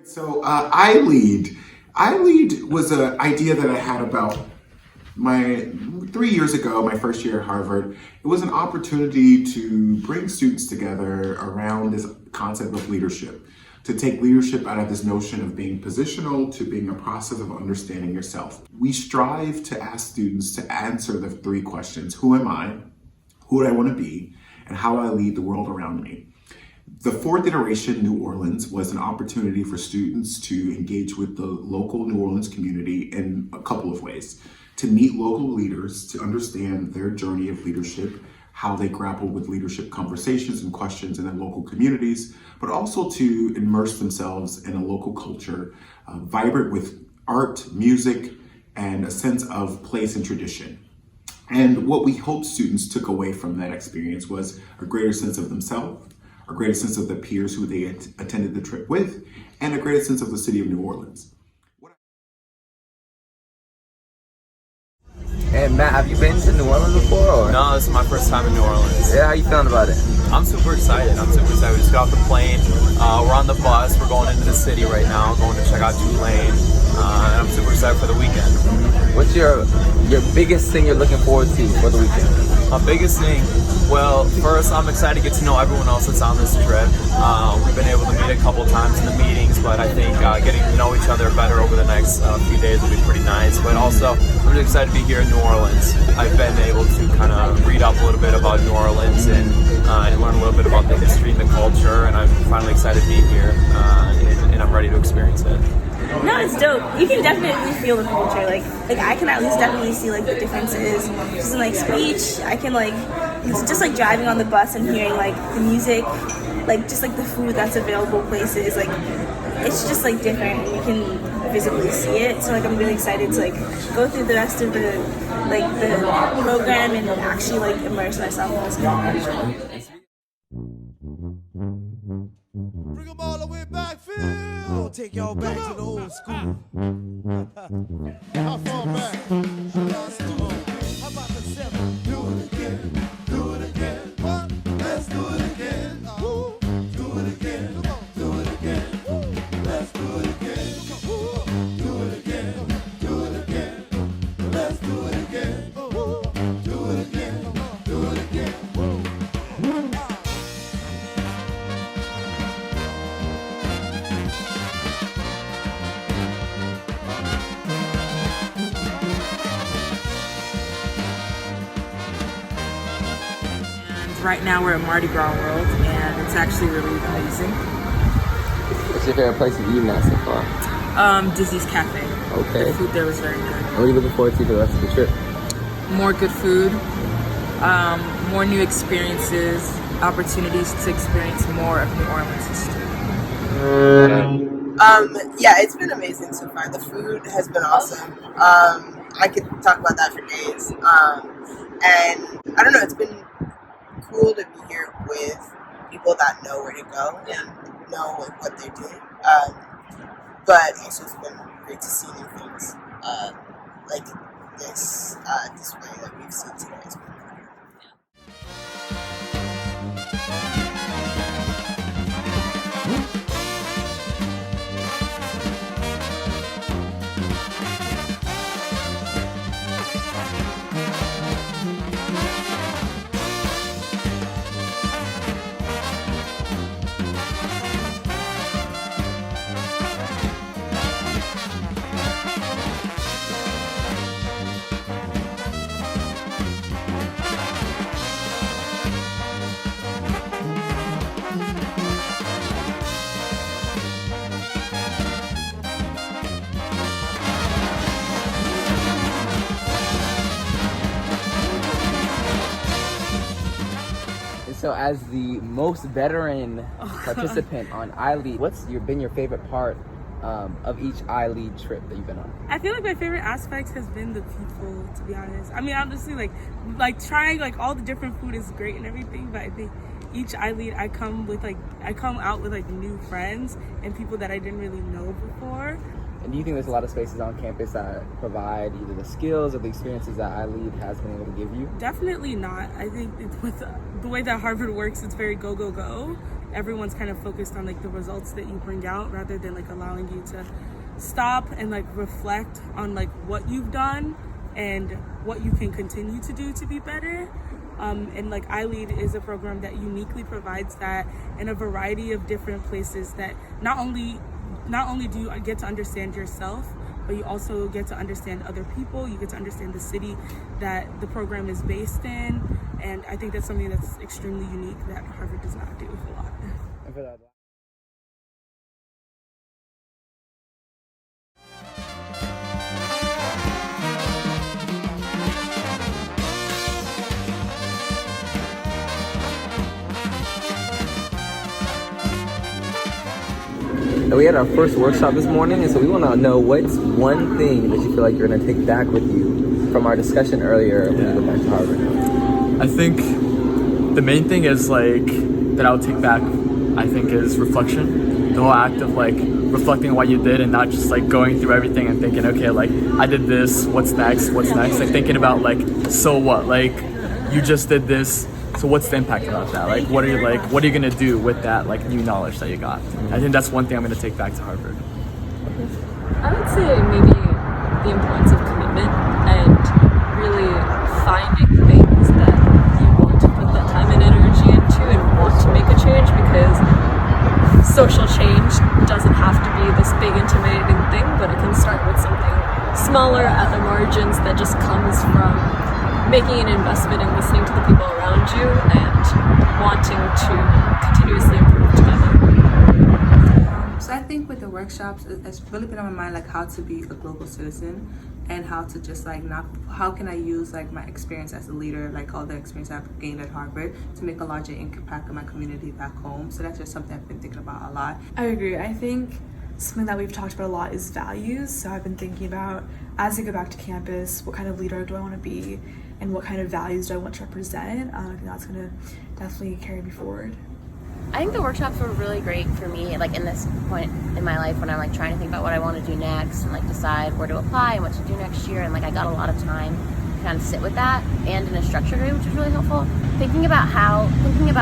So iLead. iLead was an idea that I had about my 3 years ago, my first year at Harvard. It was an opportunity to bring students together around this concept of leadership, to take leadership out of this notion of being positional to being a process of understanding yourself. We strive to ask students to answer the three questions: who am I? Who do I want to be? And how do I lead the world around me? The fourth iteration, New Orleans, was an opportunity for students to engage with the local New Orleans community in a couple of ways. To meet local leaders, to understand their journey of leadership, how they grapple with leadership conversations and questions in their local communities, but also to immerse themselves in a local culture, vibrant with art, music, and a sense of place and tradition. And what we hope students took away from that experience was a greater sense of themselves, a greater sense of the peers who they attended the trip with, and a greater sense of the city of New Orleans. And Matt, have you been to New Orleans before? Or? No, this is my first time in New Orleans. Yeah, how you feeling about it? I'm super excited. We just got off the plane. We're on the bus. We're going into the city right now, going to check out Tulane. And I'm super excited for the weekend. What's your biggest thing you're looking forward to for the weekend? My biggest thing, well, first I'm excited to get to know everyone else that's on this trip. We've been able to meet a couple times in the meetings, but I think getting to know each other better over the next few days will be pretty nice. But also, I'm really excited to be here in New Orleans. I've been able to kind of read up a little bit about New Orleans and learn a little bit about the history and the culture, and I'm finally excited to be here, and I'm ready to experience it. No, it's dope. You can definitely feel the culture. Like I can at least definitely see like the differences. Just in like speech, I can like, it's just like driving on the bus and hearing like the music, like just like the food that's available places. Like it's just like different. You can visibly see it. So like I'm really excited to like go through the rest of the program and actually like immerse myself in this culture. Bring them all the way back, Phil. Take y'all back to the old school. How far back? Let's do it. How about the 7? Do it again. Do it again. What? Let's do it again. Woo. Do it again. Come on. Do it again. Woo. Let's do it again. Woo. Do it again. Do it again. Let's do it again. Woo. Do it again. Do it again. Woo. Right now we're at Mardi Gras World, and it's actually really amazing. What's your favorite place you've eaten at so far? Disney's Cafe. Okay. The food there was very good. What are you looking forward to for the rest of the trip? More good food, more new experiences, opportunities to experience more of New Orleans history. Yeah, it's been amazing so far. The food has been awesome. I could talk about that for days. And I don't know, it's been cool to be here with people that know where to go and know what they're doing. But also it's been great to see new things like this display that we've seen today. It's been cool. So as the most veteran participant on iLead, what's been your favorite part of each iLead trip that you've been on? I feel like my favorite aspect has been the people, to be honest. I mean, honestly, like trying like all the different food is great and everything, but I think each iLead I come out with like new friends and people that I didn't really know before. And do you think there's a lot of spaces on campus that provide either the skills or the experiences that iLead has been able to give you? Definitely not. I think with the way that Harvard works, it's very go, go, go. everyone's kind of focused on like the results that you bring out rather than like allowing you to stop and like reflect on like what you've done and what you can continue to do to be better. And like iLead is a program that uniquely provides that in a variety of different places, that not only do you get to understand yourself, but you also get to understand other people. You get to understand the city that the program is based in. And I think that's something that's extremely unique that Harvard does not do a lot. And for that, we had our first workshop this morning, and so we want to know what's one thing that you feel like you're going to take back with you from our discussion earlier when you go back to Harvard. I think the main thing is like that I would take back, I think, is reflection. The whole act of like reflecting on what you did and not just like going through everything and thinking, okay, like I did this, what's next? Like thinking about like, so what? Like you just did this. So what's the impact about that? Like, what are you gonna do with that like new knowledge that you got? I think that's one thing I'm gonna take back to Harvard. I would say maybe the importance of commitment and really finding things that you want to put that time and energy into and want to make a change, because social change doesn't have to be this big intimidating thing, but it can start with something smaller at the margins that just comes from making an investment in listening to the people around you and wanting to continuously improve together. So I think with the workshops, it's really been on my mind like how to be a global citizen and how to just like how can I use like my experience as a leader, like all the experience I've gained at Harvard, to make a larger impact on my community back home. So that's just something I've been thinking about a lot. I agree. I think something that we've talked about a lot is values. So I've been thinking about, as I go back to campus, what kind of leader do I want to be and what kind of values do I want to represent. I think that's going to definitely carry me forward. I think the workshops were really great for me, like in this point in my life when I'm like trying to think about what I want to do next and like decide where to apply and what to do next year. And like I got a lot of time to kind of sit with that, and in a structured way, which was really helpful. Thinking about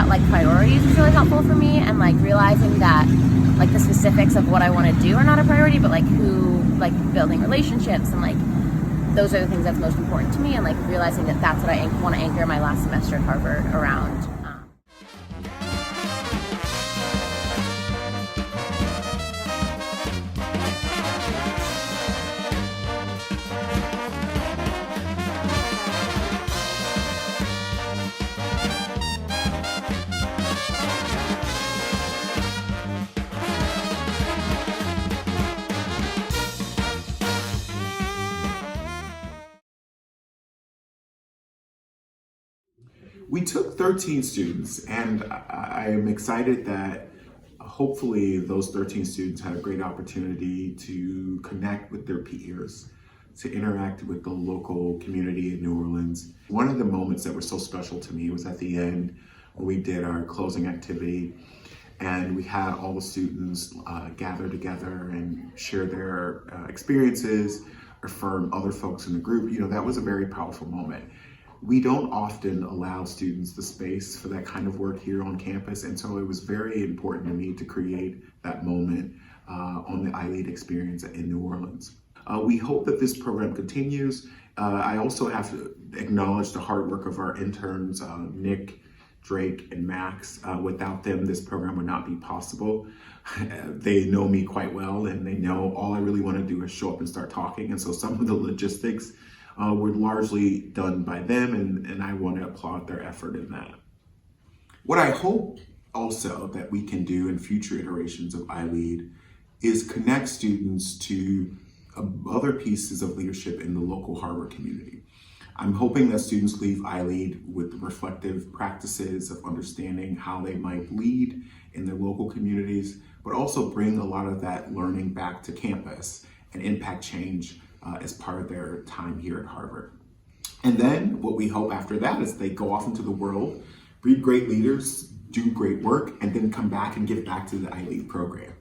like priorities was really helpful for me, and like realizing that like the specifics of what I want to do are not a priority, but like like building relationships and like those are the things that's most important to me, and like realizing that that's what I want to anchor my last semester at Harvard around. We took 13 students, and I am excited that hopefully those 13 students had a great opportunity to connect with their peers, to interact with the local community in New Orleans. One of the moments that were so special to me was at the end when we did our closing activity, and we had all the students gather together and share their experiences, affirm other folks in the group. You know, that was a very powerful moment. We don't often allow students the space for that kind of work here on campus, and so it was very important to me to create that moment on the iLead experience in New Orleans. We hope that this program continues. I also have to acknowledge the hard work of our interns, Nick, Drake, and Max. Without them, this program would not be possible. They know me quite well, and they know all I really want to do is show up and start talking, and so some of the logistics were largely done by them, and I want to applaud their effort in that. What I hope also that we can do in future iterations of iLead is connect students to other pieces of leadership in the local Harvard community. I'm hoping that students leave iLead with reflective practices of understanding how they might lead in their local communities, but also bring a lot of that learning back to campus and impact change as part of their time here at Harvard. And then what we hope after that is they go off into the world, be great leaders, do great work, and then come back and give back to the iLead program.